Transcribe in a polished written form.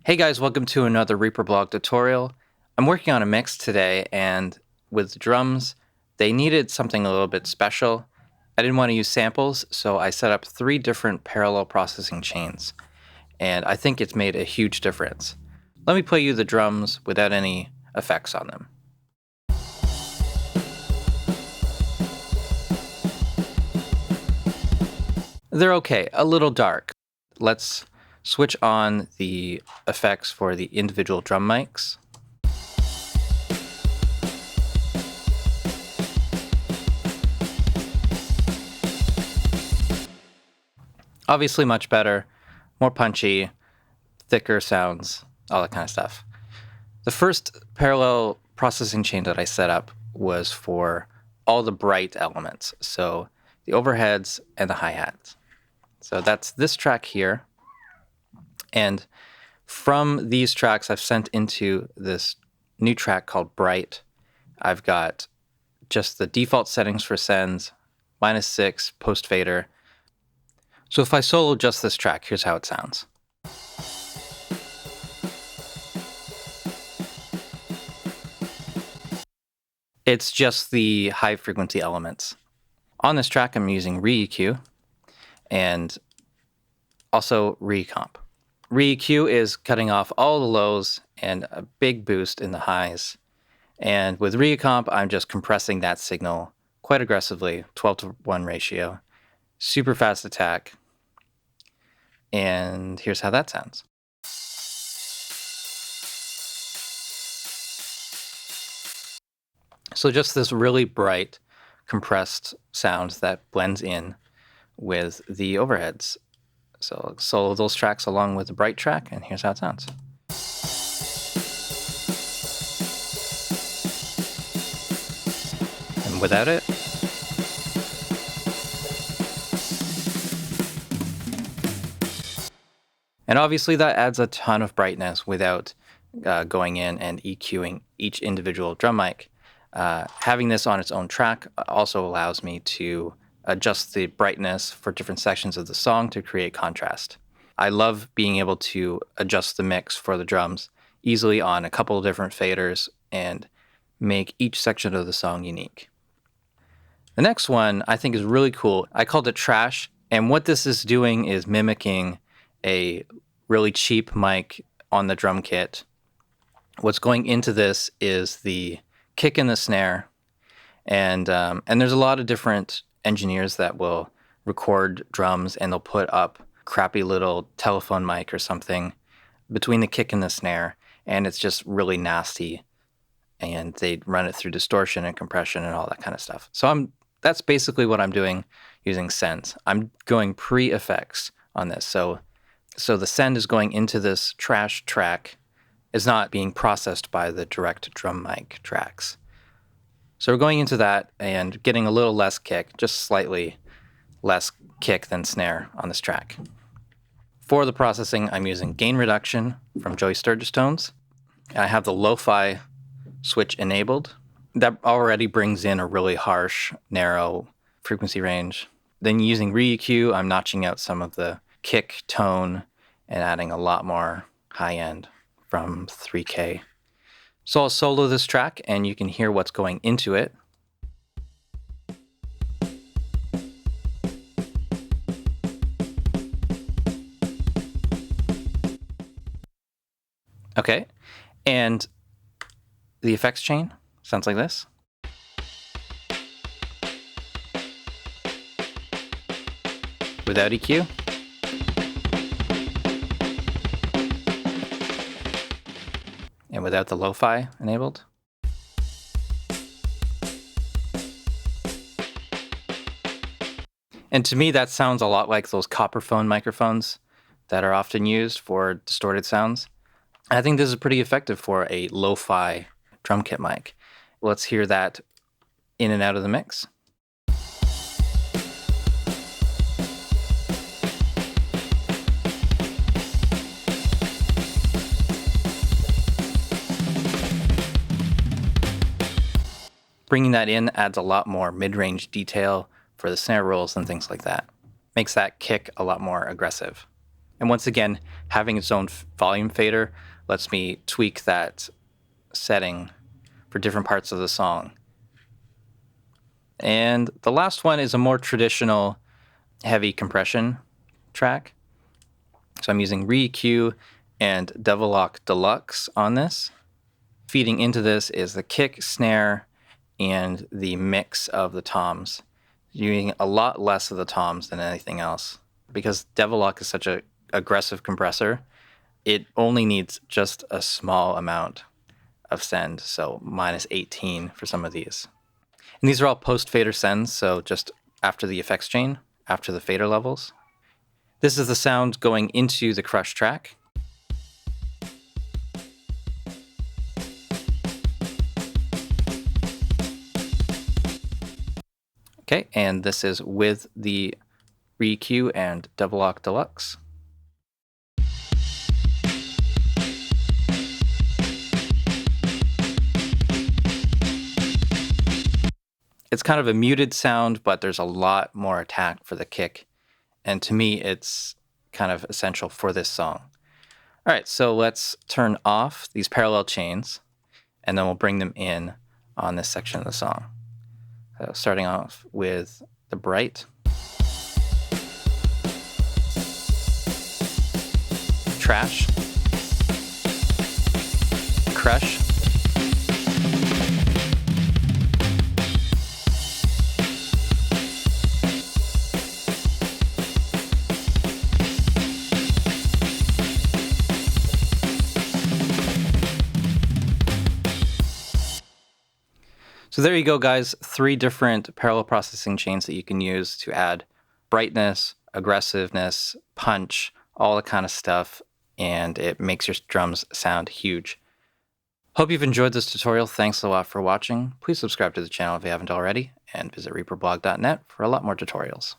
Hey guys, welcome to another Reaper blog tutorial. I'm working on a mix today, and with drums, they needed something a little bit special. I didn't want to use samples, so I set up 3 different parallel processing chains, and I think it's made a huge difference. Let me play you the drums without any effects on them. They're okay, a little dark. Let's switch on the effects for the individual drum mics. Obviously much better, more punchy, thicker sounds, all that kind of stuff. The first parallel processing chain that I set up was for all the bright elements, so the overheads and the hi-hats. So that's this track here. And from these tracks, I've sent into this new track called Bright. I've got just the default settings for sends, -6, post fader. So if I solo just this track, here's how it sounds. It's just the high frequency elements. On this track, I'm using Re-EQ and also Re-Comp. Re-EQ is cutting off all the lows and a big boost in the highs. And with Re-Comp, I'm just compressing that signal quite aggressively, 12:1 ratio, super fast attack. And here's how that sounds. So just this really bright, compressed sound that blends in with the overheads. So solo those tracks along with the bright track, and here's how it sounds. And without it, and obviously that adds a ton of brightness without going in and EQing each individual drum mic. Having this on its own track also allows me to adjust the brightness for different sections of the song to create contrast. I love being able to adjust the mix for the drums easily on a couple of different faders and make each section of the song unique. The next one I think is really cool. I called it Trash, and what this is doing is mimicking a really cheap mic on the drum kit. What's going into this is the kick and the snare, and there's a lot of different engineers that will record drums and they'll put up crappy little telephone mic or something between the kick and the snare, and it's just really nasty, and they run it through distortion and compression and all that kind of stuff. So that's basically what I'm doing using sends. I'm going pre-effects on this. So the send is going into this trash track. Is not being processed by the direct drum mic tracks. So we're going into that and getting a little less kick, just slightly less kick than snare on this track. For the processing, I'm using Gain Reduction from Joey Sturgistones. I have the lo-fi switch enabled. That already brings in a really harsh, narrow frequency range. Then using Re-EQ, I'm notching out some of the kick tone and adding a lot more high-end from 3K. So I'll solo this track and you can hear what's going into it. Okay, and the effects chain sounds like this. Without EQ. And without the lo-fi enabled. And to me, that sounds a lot like those copper phone microphones that are often used for distorted sounds. I think this is pretty effective for a lo-fi drum kit mic. Let's hear that in and out of the mix. Bringing that in adds a lot more mid-range detail for the snare rolls and things like that. Makes that kick a lot more aggressive. And once again, having its own volume fader lets me tweak that setting for different parts of the song. And the last one is a more traditional heavy compression track. So I'm using EQ and DevilLok Deluxe on this. Feeding into this is the kick, snare, and the mix of the toms. Using a lot less of the toms than anything else. Because DevilLok is such an aggressive compressor, it only needs just a small amount of send, so -18 for some of these. And these are all post-fader sends, so just after the effects chain, after the fader levels. This is the sound going into the crush track. Okay, and this is with the EQ and DevilLok Deluxe. It's kind of a muted sound, but there's a lot more attack for the kick. And to me, it's kind of essential for this song. All right, so let's turn off these parallel chains, and then we'll bring them in on this section of the song. Starting off with the bright, trash, crush, so there you go, guys. 3 different parallel processing chains that you can use to add brightness, aggressiveness, punch, all that kind of stuff, and it makes your drums sound huge. Hope you've enjoyed this tutorial. Thanks a lot for watching. Please subscribe to the channel if you haven't already, and visit reaperblog.net for a lot more tutorials.